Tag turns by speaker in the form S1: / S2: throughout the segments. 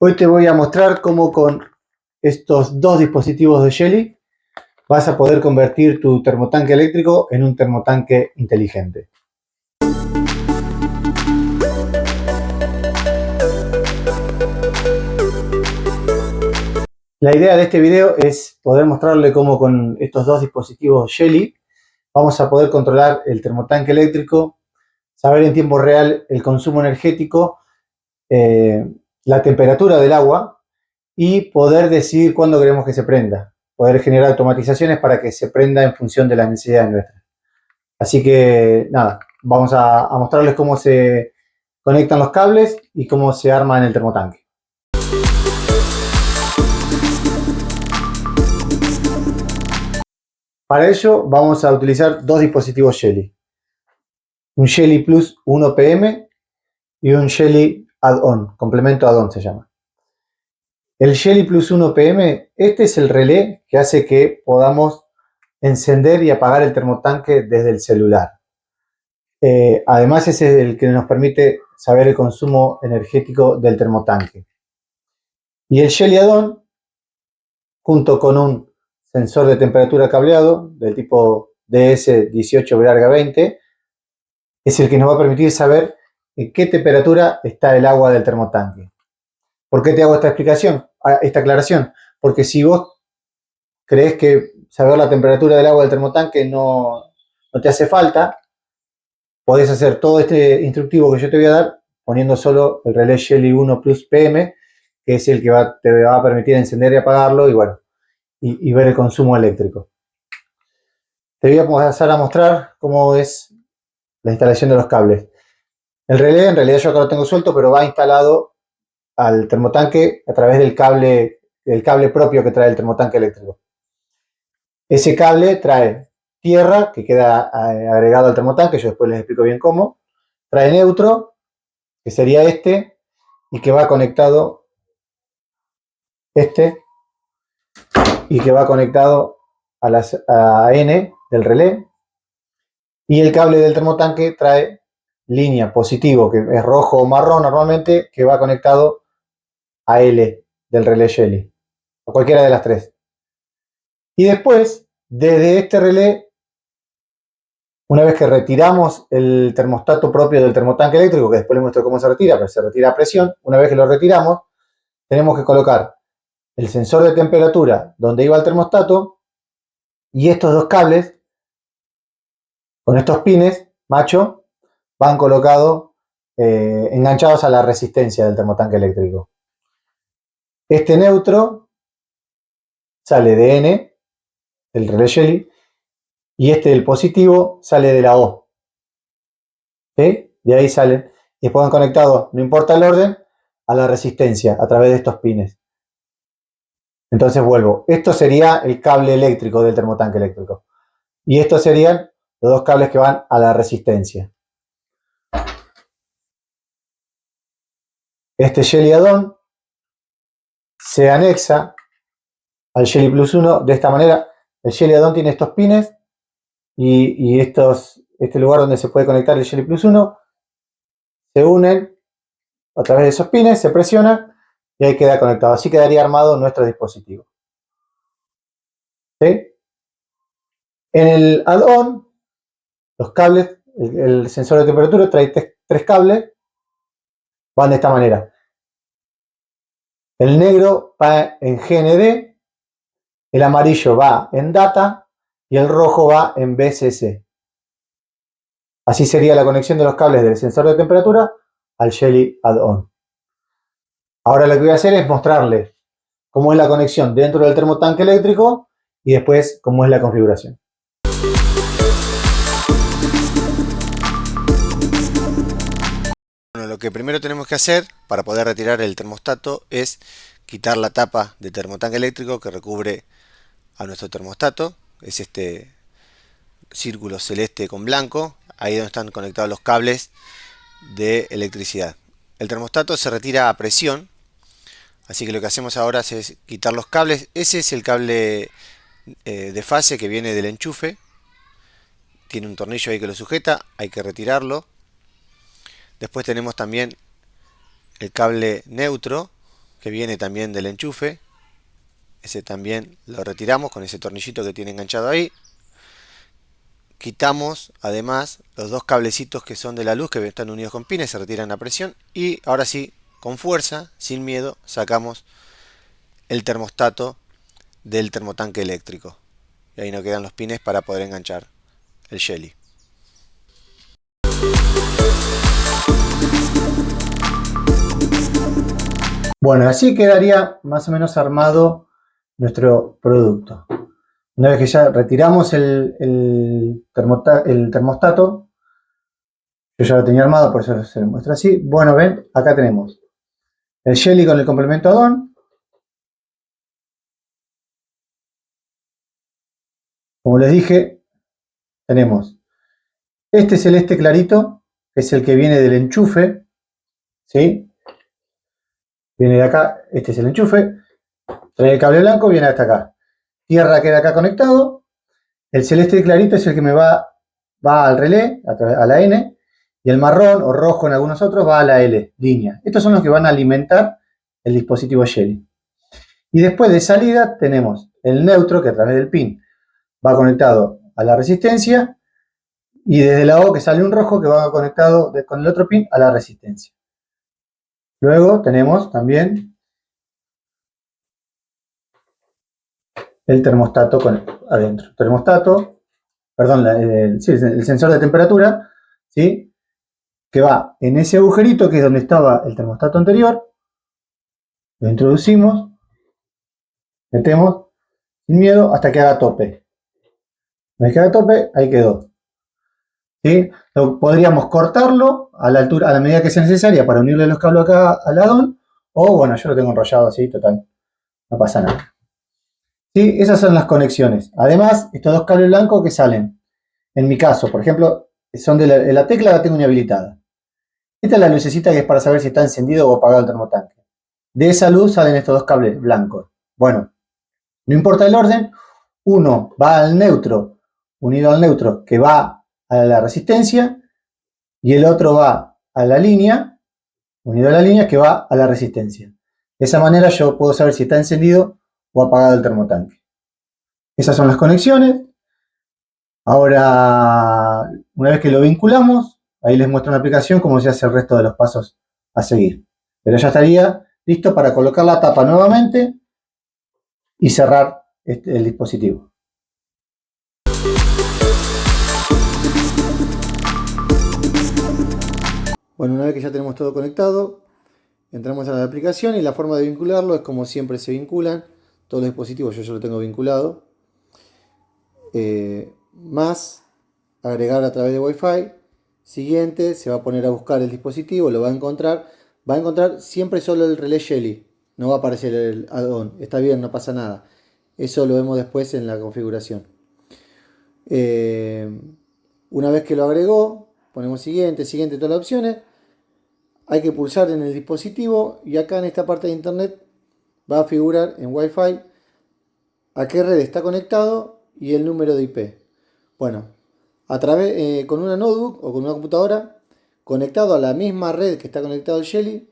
S1: Hoy te voy a mostrar cómo con estos dos dispositivos de Shelly vas a poder convertir tu termotanque eléctrico en un termotanque inteligente. La idea de este video es poder mostrarle cómo con estos dos dispositivos Shelly vamos a poder controlar el termotanque eléctrico, saber en tiempo real el consumo energético, la temperatura del agua y poder decidir cuándo queremos que se prenda. Poder generar automatizaciones para que se prenda en función de las necesidades nuestras. Así que nada, vamos a mostrarles cómo se conectan los cables y cómo se arma en el termotanque. Para ello vamos a utilizar dos dispositivos Shelly. Un Shelly Plus 1 PM y un Shelly Add-on, complemento add-on se llama. El Shelly Plus 1 PM, este es el relé que hace que podamos encender y apagar el termotanque desde el celular. Además es el que nos permite saber el consumo energético del termotanque. Y el Shelly Add-on, junto con un sensor de temperatura cableado del tipo DS18-20, es el que nos va a permitir saber en qué temperatura está el agua del termotanque. ¿Por qué te hago esta explicación, esta aclaración? Porque si vos crees que saber la temperatura del agua del termotanque no te hace falta, podés hacer todo este instructivo que yo te voy a dar poniendo solo el relé Shelly 1 Plus PM, que es el que te va a permitir encender y apagarlo y bueno, y ver el consumo eléctrico. Te voy a pasar a mostrar cómo es la instalación de los cables. El relé, en realidad yo acá lo tengo suelto, pero va instalado al termotanque a través del cable propio que trae el termotanque eléctrico. Ese cable trae tierra, que queda agregado al termotanque, yo después les explico bien cómo. Trae neutro, que sería este, y que va conectado y que va conectado a N del relé. Y el cable del termotanque trae línea positivo, que es rojo o marrón normalmente, que va conectado a L del relé Shelly, o cualquiera de las tres. Y después, desde este relé, una vez que retiramos el termostato propio del termotanque eléctrico, que después les muestro cómo se retira, pero se retira a presión, una vez que lo retiramos, tenemos que colocar el sensor de temperatura donde iba el termostato y estos dos cables, con estos pines, macho, van colocados, enganchados a la resistencia del termotanque eléctrico. Este neutro sale de N, el relé Shelly, y este del positivo sale de la O. ¿Sí? De ahí salen y después van conectados, no importa el orden, a la resistencia a través de estos pines. Entonces vuelvo, esto sería el cable eléctrico del termotanque eléctrico. Y estos serían los dos cables que van a la resistencia. Este Shelly Add-on se anexa al Shelly Plus 1 de esta manera. El Shelly Add-on tiene estos pines y este lugar donde se puede conectar el Shelly Plus 1 se unen a través de esos pines, se presiona y ahí queda conectado. Así quedaría armado nuestro dispositivo. ¿Sí? En el add-on, los cables, el sensor de temperatura trae tres cables, van de esta manera. El negro va en GND, el amarillo va en data y el rojo va en BCC. Así sería la conexión de los cables del sensor de temperatura al Shelly Add-on. Ahora lo que voy a hacer es mostrarles cómo es la conexión dentro del termotanque eléctrico y después cómo es la configuración.
S2: Bueno, lo que primero tenemos que hacer para poder retirar el termostato es quitar la tapa de termotanque eléctrico que recubre a nuestro termostato. Es este círculo celeste con blanco, ahí donde están conectados los cables de electricidad. El termostato se retira a presión, así que lo que hacemos ahora es quitar los cables. Ese es el cable de fase que viene del enchufe, tiene un tornillo ahí que lo sujeta, hay que retirarlo. Después tenemos también el cable neutro, que viene también del enchufe. Ese también lo retiramos con ese tornillito que tiene enganchado ahí. Quitamos además los dos cablecitos que son de la luz que están unidos con pines, se retiran a presión. Y ahora sí, con fuerza, sin miedo, sacamos el termostato del termotanque eléctrico. Y ahí nos quedan los pines para poder enganchar el Shelly.
S1: Bueno, así quedaría más o menos armado nuestro producto. Una vez que ya retiramos el termostato, yo ya lo tenía armado, por eso se lo muestro así. Bueno, ven, acá tenemos el Shelly con el complemento add-on. Como les dije, tenemos este celeste clarito, que es el que viene del enchufe, ¿sí? Viene de acá, este es el enchufe. Trae el cable blanco, viene hasta acá. Tierra queda acá conectado. El celeste clarito es el que me va al relé, a la N, y el marrón o rojo en algunos otros va a la L, línea. Estos son los que van a alimentar el dispositivo Shelly. Y después de salida tenemos el neutro, que a través del pin va conectado a la resistencia, y desde la O que sale un rojo que va conectado con el otro pin a la resistencia. Luego tenemos también el termostato adentro. Termostato, perdón, el sensor de temperatura, ¿sí? Que va en ese agujerito que es donde estaba el termostato anterior. Lo introducimos, metemos sin miedo hasta que haga tope. Una vez que haga tope, ahí quedó. ¿Sí? Podríamos cortarlo a la altura, a la medida que sea necesaria para unirle los cables acá al addon, o bueno, yo lo tengo enrollado así, total, no pasa nada. ¿Sí? Esas son las conexiones. Además, estos dos cables blancos que salen, en mi caso, por ejemplo, son de la tecla, la tengo inhabilitada. Esta es la lucecita que es para saber si está encendido o apagado el termotanque. De esa luz salen estos dos cables blancos. Bueno, no importa el orden, uno va al neutro, unido al neutro que va a la resistencia, y el otro va a la línea, unido a la línea que va a la resistencia. De esa manera yo puedo saber si está encendido o apagado el termotanque. Esas son las conexiones. Ahora, una vez que lo vinculamos, ahí les muestro una aplicación cómo se hace el resto de los pasos a seguir. Pero ya estaría listo para colocar la tapa nuevamente y cerrar el dispositivo. Bueno, una vez que ya tenemos todo conectado, entramos a la aplicación y la forma de vincularlo es como siempre se vinculan todos los dispositivos. Yo ya lo tengo vinculado. Más agregar a través de Wi-Fi. Siguiente, se va a poner a buscar el dispositivo, lo va a encontrar. Va a encontrar siempre solo el relé Shelly. No va a aparecer el add-on. Está bien, no pasa nada. Eso lo vemos después en la configuración. Una vez que lo agregó, ponemos siguiente, siguiente, todas las opciones. Hay que pulsar en el dispositivo y acá en esta parte de internet va a figurar en Wi-Fi a qué red está conectado y el número de IP. Bueno, con una notebook o con una computadora conectado a la misma red que está conectado el Shelly,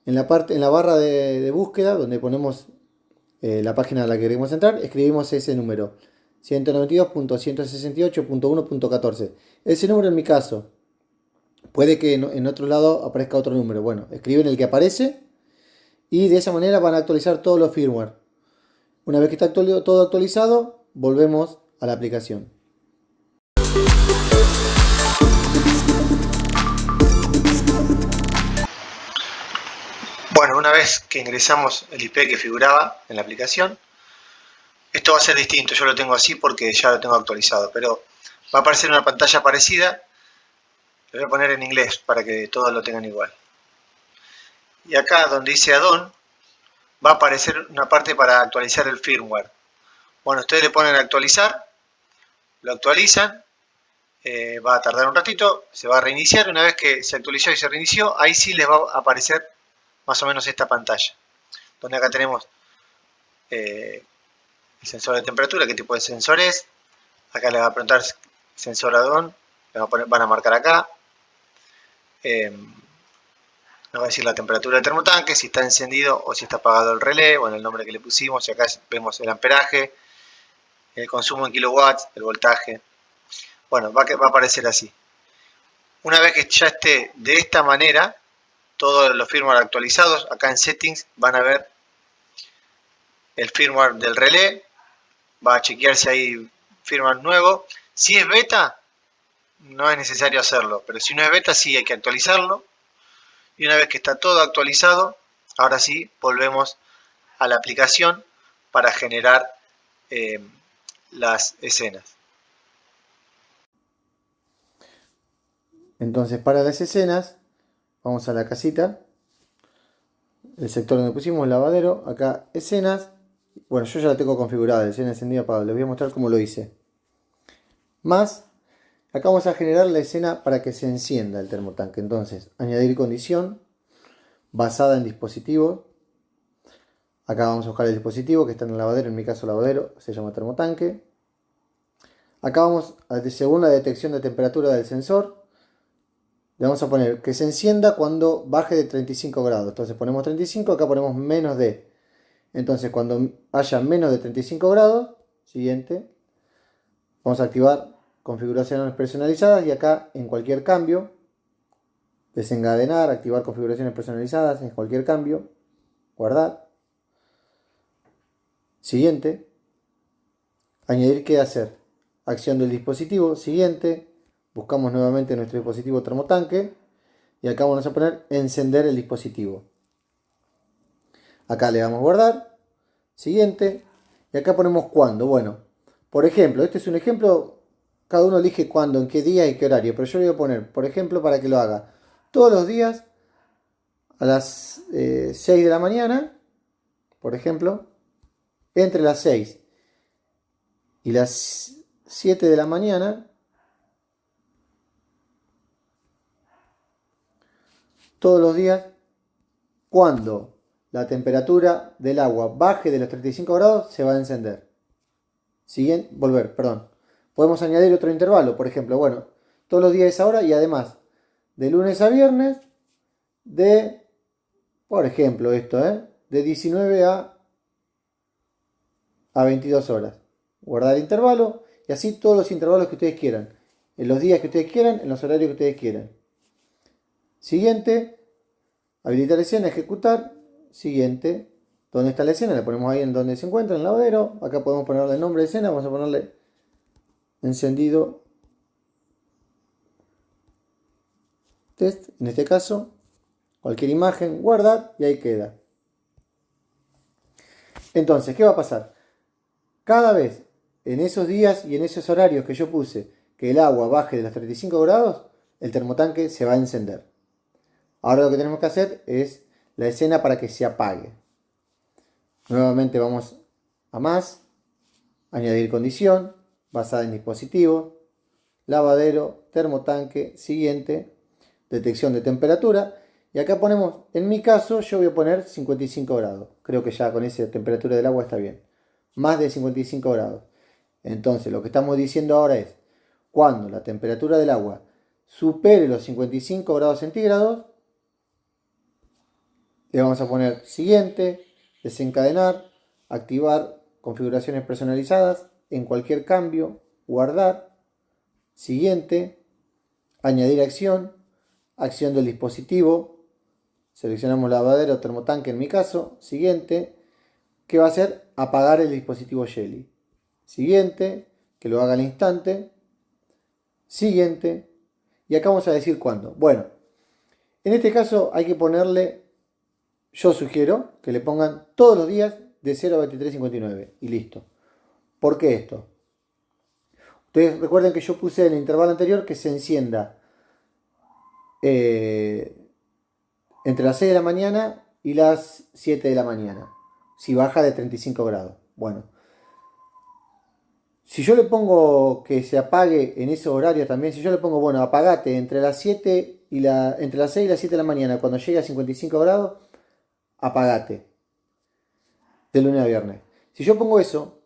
S1: en la barra de búsqueda donde ponemos la página a la que queremos entrar, escribimos ese número 192.168.1.14. Ese número en mi caso. Puede que en otro lado aparezca otro número. Bueno, escriben el que aparece y de esa manera van a actualizar todos los firmware. Una vez que está todo actualizado, volvemos a la aplicación.
S2: Bueno, una vez que ingresamos el IP que figuraba en la aplicación, esto va a ser distinto. Yo lo tengo así porque ya lo tengo actualizado, pero va a aparecer una pantalla parecida. Lo voy a poner en inglés para que todos lo tengan igual. Y acá donde dice add-on, va a aparecer una parte para actualizar el firmware. Bueno, ustedes le ponen actualizar, lo actualizan, va a tardar un ratito, se va a reiniciar. Una vez que se actualizó y se reinició, ahí sí les va a aparecer más o menos esta pantalla, donde acá tenemos el sensor de temperatura, qué tipo de sensor es. Acá les va a preguntar sensor add-on, van a marcar acá.
S1: Nos va a decir la temperatura del termotanque, si está encendido o si está apagado el relé, bueno, el nombre que le pusimos, y acá vemos el amperaje, el consumo en kilowatts, el voltaje. Bueno, va a aparecer así. Una vez que ya esté de esta manera, todos los firmware actualizados, acá en settings van a ver el firmware del relé, va a chequear si hay firmware nuevo. Si es beta, no es necesario hacerlo, pero si no es beta, sí hay que actualizarlo. Y una vez que está todo actualizado, ahora sí volvemos a la aplicación para generar las escenas. Entonces, para las escenas, vamos a la casita, el sector donde pusimos lavadero, acá escenas. Bueno, yo ya la tengo configurada, escena encendida apagada. Les voy a mostrar cómo lo hice. Más, acá vamos a generar la escena para que se encienda el termotanque. Entonces, añadir condición basada en dispositivo. Acá vamos a buscar el dispositivo que está en el lavadero, en mi caso lavadero, se llama termotanque. Acá vamos a según la detección de temperatura del sensor. Le vamos a poner que se encienda cuando baje de 35 grados. Entonces ponemos 35, acá ponemos menos de. Entonces cuando haya menos de 35 grados, siguiente, vamos a activar configuraciones personalizadas y acá en cualquier cambio, desencadenar, activar configuraciones personalizadas en cualquier cambio, guardar. Siguiente, añadir qué hacer. Acción del dispositivo, siguiente, buscamos nuevamente nuestro dispositivo termotanque y acá vamos a poner encender el dispositivo. Acá le damos guardar, siguiente, y acá ponemos cuándo. Bueno, por ejemplo, este es un ejemplo, cada uno elige cuándo, en qué día y qué horario, pero yo le voy a poner, por ejemplo, para que lo haga todos los días a las 6 de la mañana, por ejemplo, entre las 6 y las 7 de la mañana, todos los días, cuando la temperatura del agua baje de los 35 grados, se va a encender. Siguiente, volver, perdón. Podemos añadir otro intervalo, por ejemplo, bueno, todos los días a esa hora y además de lunes a viernes, por ejemplo, esto, de 19 a 22 horas. Guardar intervalo y así todos los intervalos que ustedes quieran. En los días que ustedes quieran, en los horarios que ustedes quieran. Siguiente, habilitar escena, ejecutar. Siguiente, ¿dónde está la escena? Le ponemos ahí en donde se encuentra, en el lavadero. Acá podemos ponerle el nombre de escena, vamos a ponerle encendido test. En este caso, cualquier imagen, guardar y ahí queda. Entonces, ¿qué va a pasar? Cada vez en esos días y en esos horarios que yo puse que el agua baje de los 35 grados, el termotanque se va a encender. Ahora lo que tenemos que hacer es la escena para que se apague. Nuevamente vamos a más, añadir condición, basada en dispositivo, lavadero, termotanque, siguiente, detección de temperatura. Y acá ponemos, en mi caso, yo voy a poner 55 grados. Creo que ya con esa temperatura del agua está bien. Más de 55 grados. Entonces lo que estamos diciendo ahora es, cuando la temperatura del agua supere los 55 grados centígrados, le vamos a poner siguiente, desencadenar, activar configuraciones personalizadas, en cualquier cambio, guardar, siguiente, añadir acción, acción del dispositivo, seleccionamos lavadero o termotanque en mi caso, siguiente, ¿qué va a hacer? Apagar el dispositivo Shelly. Siguiente, que lo haga al instante, siguiente, y acá vamos a decir cuándo. Bueno, en este caso hay que ponerle, yo sugiero que le pongan todos los días de 0 a 23:59 y listo. ¿Por qué esto? Ustedes recuerden que yo puse en el intervalo anterior que se encienda entre las 6 de la mañana y las 7 de la mañana, si baja de 35 grados. Bueno, si yo le pongo que se apague en ese horario también, si yo le pongo, bueno, apagate entre las 7 y entre las 6 y las 7 de la mañana, cuando llegue a 55 grados, apagate, de lunes a viernes. Si yo pongo eso,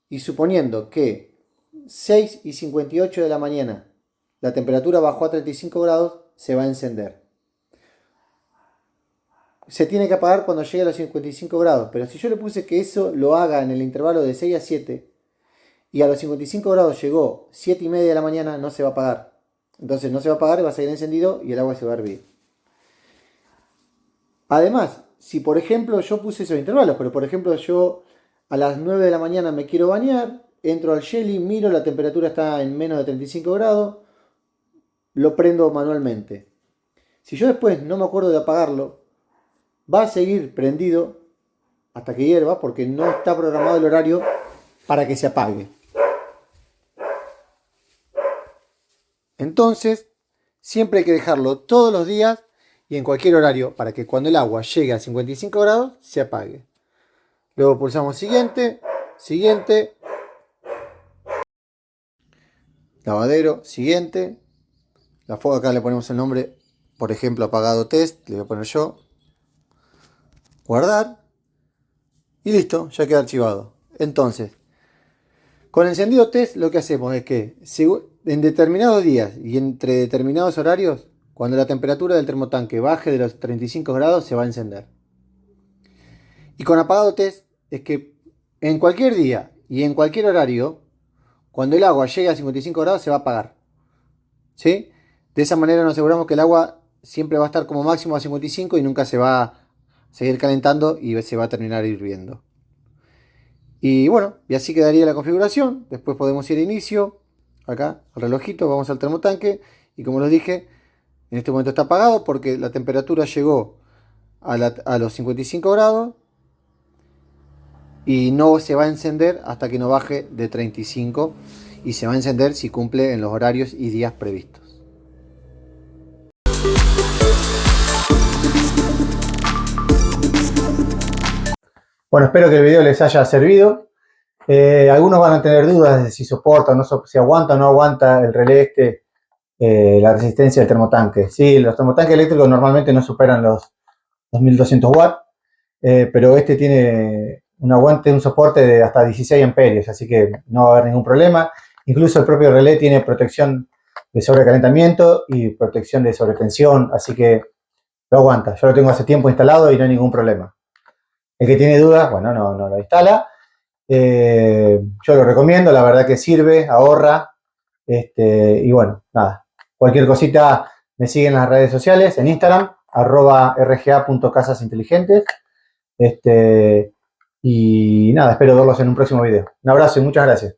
S1: y suponiendo que 6 y 58 de la mañana la temperatura bajó a 35 grados, se va a encender. se tiene que apagar cuando llegue a los 55 grados. Pero si yo le puse que eso lo haga en el intervalo de 6 a 7 y a los 55 grados llegó 7 y media de la mañana, no se va a apagar. Entonces no se va a apagar, va a seguir encendido y el agua se va a hervir. Además, si por ejemplo yo puse esos intervalos, pero por ejemplo yo a las 9 de la mañana me quiero bañar, entro al Shelly, miro, la temperatura está en menos de 35 grados, lo prendo manualmente. Si yo después no me acuerdo de apagarlo, va a seguir prendido hasta que hierva porque no está programado el horario para que se apague. Entonces, siempre hay que dejarlo todos los días y en cualquier horario para que cuando el agua llegue a 55 grados se apague. Luego pulsamos siguiente, siguiente, lavadero, siguiente. La fuga acá le ponemos el nombre, por ejemplo, apagado test, le voy a poner yo. Guardar y listo, ya queda archivado. Entonces, con el encendido test lo que hacemos es que en determinados días y entre determinados horarios, cuando la temperatura del termotanque baje de los 35 grados, se va a encender. Y con apagado test es que en cualquier día y en cualquier horario, cuando el agua llegue a 55 grados, se va a apagar. ¿Sí? De esa manera nos aseguramos que el agua siempre va a estar como máximo a 55 y nunca se va a seguir calentando y se va a terminar hirviendo. Y bueno, y así quedaría la configuración. Después podemos ir a inicio, acá al relojito, vamos al termotanque y como les dije, en este momento está apagado porque la temperatura llegó a los 55 grados y no se va a encender hasta que no baje de 35 y se va a encender si cumple en los horarios y días previstos. Bueno, espero que el video les haya servido. Algunos van a tener dudas de si soporta o no, si aguanta o no aguanta el relé la resistencia del termotanque. Sí, los termotanques eléctricos normalmente no superan los 2200 watts, pero este tiene un aguante, un soporte de hasta 16 amperios, así que no va a haber ningún problema. Incluso el propio relé tiene protección de sobrecalentamiento y protección de sobretensión, así que lo aguanta. Yo lo tengo hace tiempo instalado y no hay ningún problema. El que tiene dudas, bueno, no lo instala. Yo lo recomiendo, la verdad que sirve, ahorra. Y bueno, nada. Cualquier cosita me siguen en las redes sociales, en Instagram, @rga.casasinteligentes. Y nada, espero verlos en un próximo video. Un abrazo y muchas gracias.